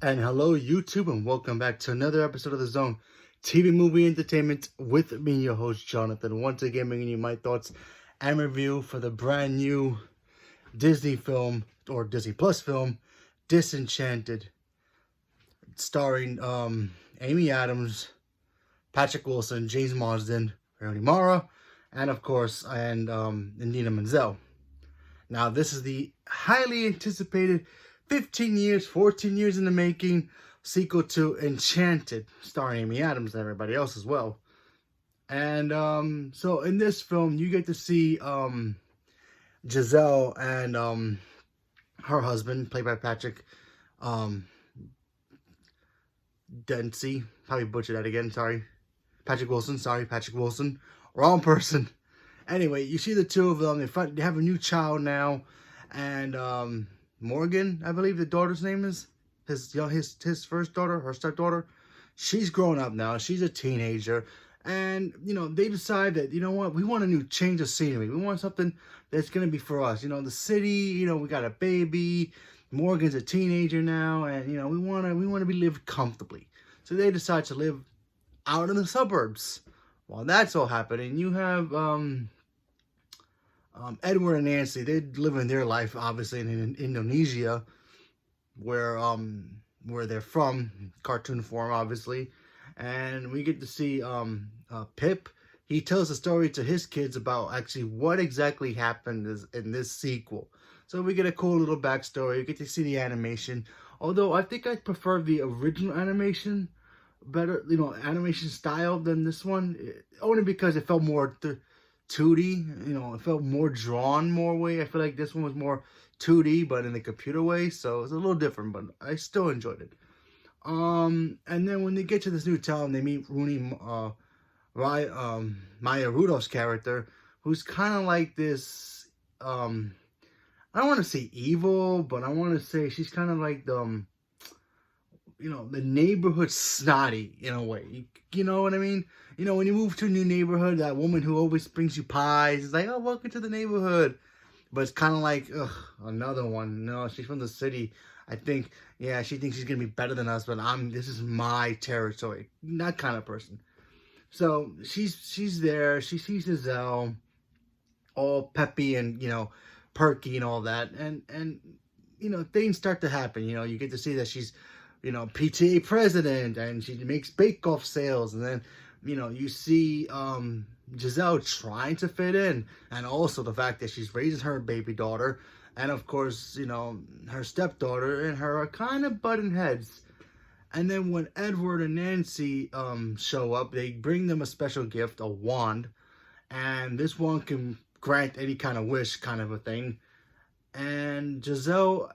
And hello, YouTube, and welcome back to another episode of The Zone TV Movie Entertainment with me, your host, Jonathan. Once again, bringing you my thoughts and review for the brand new Disney film, or Disney Plus film, Disenchanted, starring Amy Adams, Patrick Wilson, James Marsden, Rooney Mara, and of course, and Idina Menzel. Now, this is the highly anticipated 14 years in the making sequel to Enchanted, starring Amy Adams and everybody else as well. And so in this film, you get to see Giselle and her husband, played by Patrick Dempsey. Probably butchered that again, sorry. Patrick Wilson. Wrong person. Anyway, you see the two of them. They have a new child now, and Morgan, I believe the daughter's name is his first daughter, her stepdaughter. She's grown up now. She's a teenager, and they decide that we want a new change of scenery. We want something that's gonna be for us. The city. We got a baby. Morgan's a teenager now, and we wanna be lived comfortably. So they decide to live out in the suburbs. While that's all happening, you have Edward and Nancy. They're living their life, obviously, in Indonesia, where they're from, cartoon form, obviously. And we get to see Pip. He tells a story to his kids about actually what exactly happened in this sequel. So we get a cool little backstory. You get to see the animation. Although I think I prefer the original animation better, animation style than this one. Only because it felt more 2D, it felt more drawn more way. I feel like this one was more 2D, but in the computer way, so it's a little different, but I still enjoyed it. And then when they get to this new town, they meet Maya Rudolph's character, who's kind of like this, I don't want to say evil, but I want to say she's kind of like the neighborhood snotty in a way. You know what I mean? When you move to a new neighborhood, that woman who always brings you pies is like, oh, welcome to the neighborhood. But it's kind of like, ugh, another one. No, she's from the city. I think, yeah, she thinks she's going to be better than us, but this is my territory. That kind of person. So she's there. She sees Giselle, all peppy and, perky and all that. And things start to happen. You get to see that she's, PTA president, and she makes bake-off sales, and then you see Giselle trying to fit in, and also the fact that she's raising her baby daughter, and of course her stepdaughter and her are kind of butting heads. And then when Edward and Nancy show up, they bring them a special gift, a wand, and this wand can grant any kind of wish, kind of a thing. And Giselle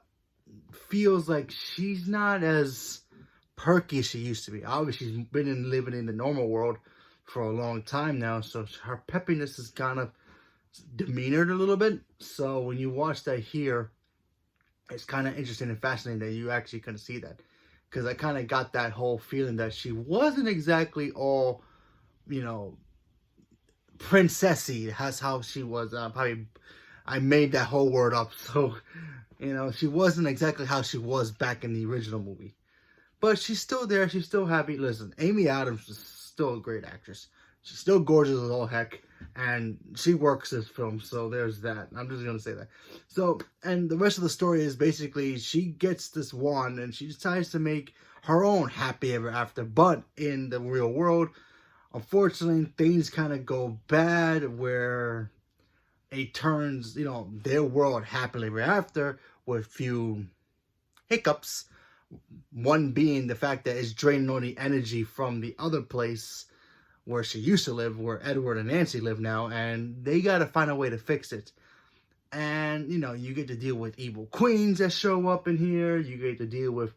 feels like she's not as perky as she used to be. Obviously, she's been living in the normal world for a long time now, so her peppiness is kind of demeanored a little bit. So when you watch that here, it's kind of interesting and fascinating that you actually kind of see that, because I kind of got that whole feeling that she wasn't exactly all, princessy. That's how she was. I made that whole word up, so she wasn't exactly how she was back in the original movie. But she's still there. She's still happy. Listen, Amy Adams is still a great actress. She's still gorgeous as all heck. And she works this film, so there's that. I'm just going to say that. So, and the rest of the story is basically she gets this wand and she decides to make her own happy ever after. But in the real world, unfortunately, things kind of go bad where it turns, their world happily ever after with few hiccups. One being the fact that it's draining all the energy from the other place where she used to live, where Edward and Nancy live now, and they got to find a way to fix it. And, you get to deal with evil queens that show up in here. You get to deal with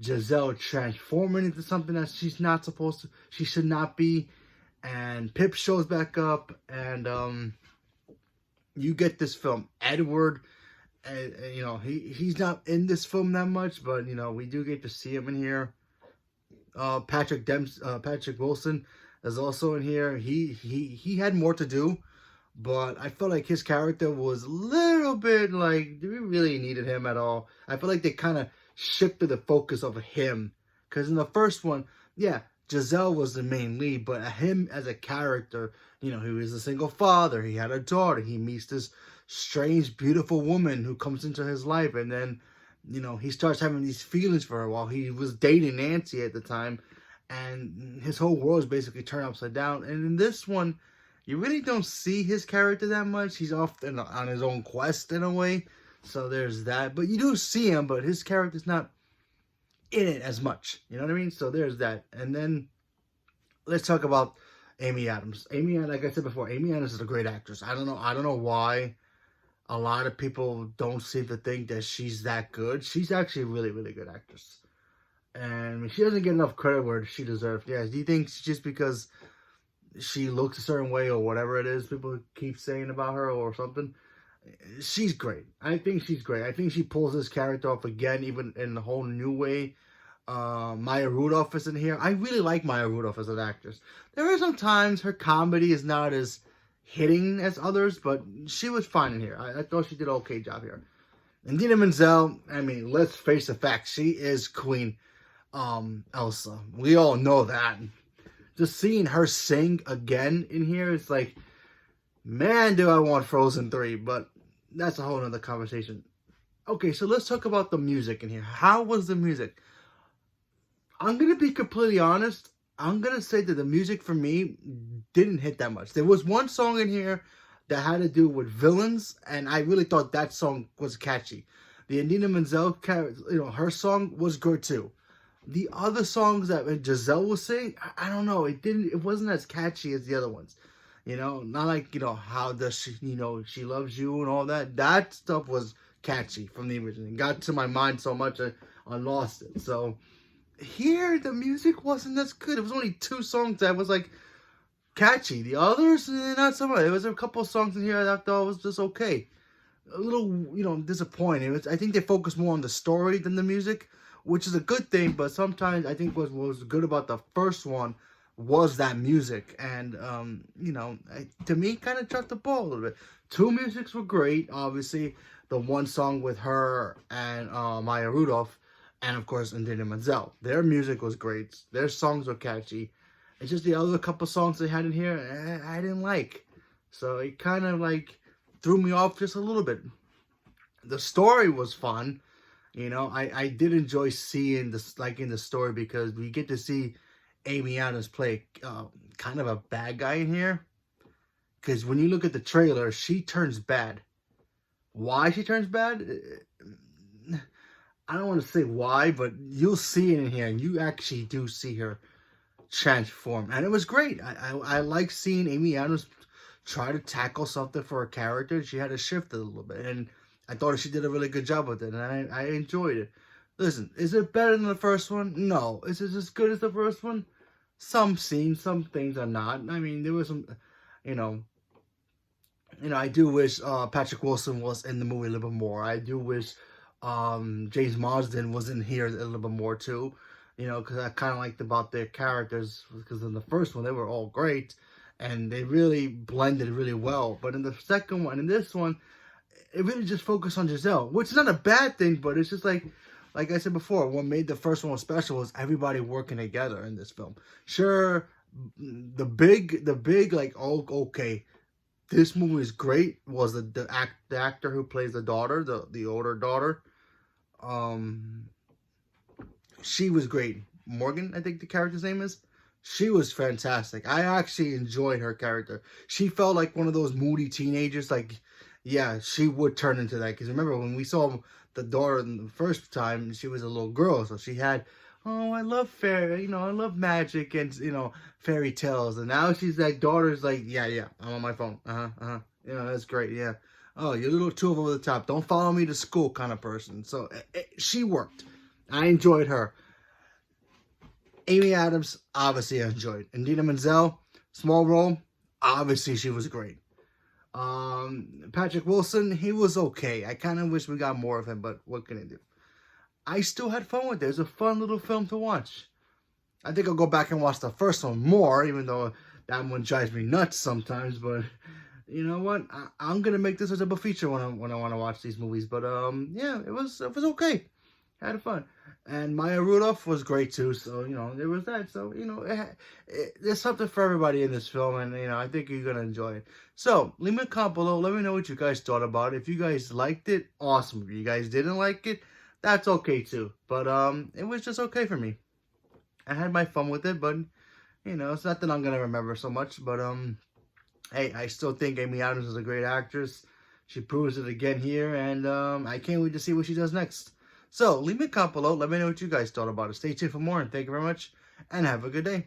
Giselle transforming into something that she's not supposed to, she should not be. And Pip shows back up, and you get this film. Edward, he's not in this film that much, but we do get to see him in here. Patrick Wilson is also in here. He had more to do, but I felt like his character was a little bit like, do we really needed him at all? I feel like they kind of shifted the focus of him. Because in the first one, yeah, Giselle was the main lead, but him as a character, you know, he was a single father. He had a daughter. He meets this strange, beautiful woman who comes into his life, and then, you know, he starts having these feelings for her while he was dating Nancy at the time, and his whole world is basically turned upside down. And in this one, you really don't see his character that much. He's off on his own quest in a way, so there's that. But you do see him, but his character's not in it as much. You know what I mean? So there's that. And then let's talk about Amy Adams. Like I said before, Amy Adams is a great actress. I don't know why a lot of people don't seem to think that she's that good. She's actually a really, really good actress. And she doesn't get enough credit where she deserves. Yeah, do you think just because she looks a certain way or whatever it is people keep saying about her or something? She's great. I think she's great. I think she pulls this character off again, even in a whole new way. Maya Rudolph is in here. I really like Maya Rudolph as an actress. There are some times her comedy is not as hitting as others, but she was fine in here. I thought she did an okay job here. And Idina Menzel, I mean, let's face the facts. She is Queen Elsa. We all know that. Just seeing her sing again in here, it's like, man, do I want Frozen 3, but that's a whole nother conversation. Okay, so let's talk about the music in here. How was the music? I'm going to be completely honest. I'm going to say that the music for me didn't hit that much. There was one song in here that had to do with villains, and I really thought that song was catchy. The Idina Menzel, her song was good too. The other songs that Giselle was singing, I don't know. It wasn't as catchy as the other ones. You know, not like, how does she, she loves you and all that. That stuff was catchy from the original. It got to my mind so much I lost it. So here, the music wasn't as good. It was only 2 songs that was like catchy. The others, not so much. There was a couple of songs in here that I thought was just okay. A little, disappointing. I think they focused more on the story than the music, which is a good thing. But sometimes I think what was good about the first one was that music, and to me, kind of dropped the ball a little bit. 2 musics were great, obviously. The one song with her and Maya Rudolph, and of course Idina Menzel. Their music was great. Their songs were catchy. It's just the other couple songs they had in here I didn't like, so it kind of like threw me off just a little bit. The story was fun, I did enjoy seeing this, like, in the story, because we get to see Amy Adams play kind of a bad guy in here. Because when you look at the trailer, she turns bad. Why she turns bad? I don't want to say why, but you'll see it in here, and you actually do see her transform. And it was great. I like seeing Amy Adams try to tackle something for her character. She had to shift it a little bit, and I thought she did a really good job with it, and I enjoyed it. Listen, is it better than the first one? No. Is it as good as the first one? Some scenes, some things are not. I mean, there was some, I do wish Patrick Wilson was in the movie a little bit more. I do wish James Marsden was in here a little bit more too. Because I kind of liked about their characters, because in the first one, they were all great, and they really blended really well. But in the second one, in this one, it really just focused on Giselle, which is not a bad thing, but it's just like I said before, what made the first one special was everybody working together in this film. Sure, the big, like, oh, okay, this movie is great, was the actor who plays the daughter, the older daughter. She was great. Morgan, I think the character's name is. She was fantastic. I actually enjoyed her character. She felt like one of those moody teenagers. Like, yeah, she would turn into that. Because remember, when we saw the daughter the first time, she was a little girl. So she had, oh, I love fairy, I love magic and, fairy tales. And now she's like, daughter's like, yeah, I'm on my phone. That's great, yeah. Oh, you're a little too over the top. Don't follow me to school kind of person. So she worked. I enjoyed her. Amy Adams, obviously I enjoyed. Idina Menzel, small role, obviously she was great. Patrick Wilson, he was okay. I kind of wish we got more of him, but what can I do? I still had fun with it. It was a fun little film to watch. I think I'll go back and watch the first one more, even though that one drives me nuts sometimes. But you know what? I'm gonna make this a double feature when I want to watch these movies. But yeah, it was okay. Had fun. And Maya Rudolph was great too. So, you know, there was that. So, you know, there's something for everybody in this film. And, you know, I think you're going to enjoy it. So, leave me a comment below. Let me know what you guys thought about it. If you guys liked it, awesome. If you guys didn't like it, that's okay too. But, it was just okay for me. I had my fun with it, but, you know, it's not that I'm going to remember so much. But, hey, I still think Amy Adams is a great actress. She proves it again here, and I can't wait to see what she does next. So, leave me a comment below. Let me know what you guys thought about it. Stay tuned for more, and thank you very much, and have a good day.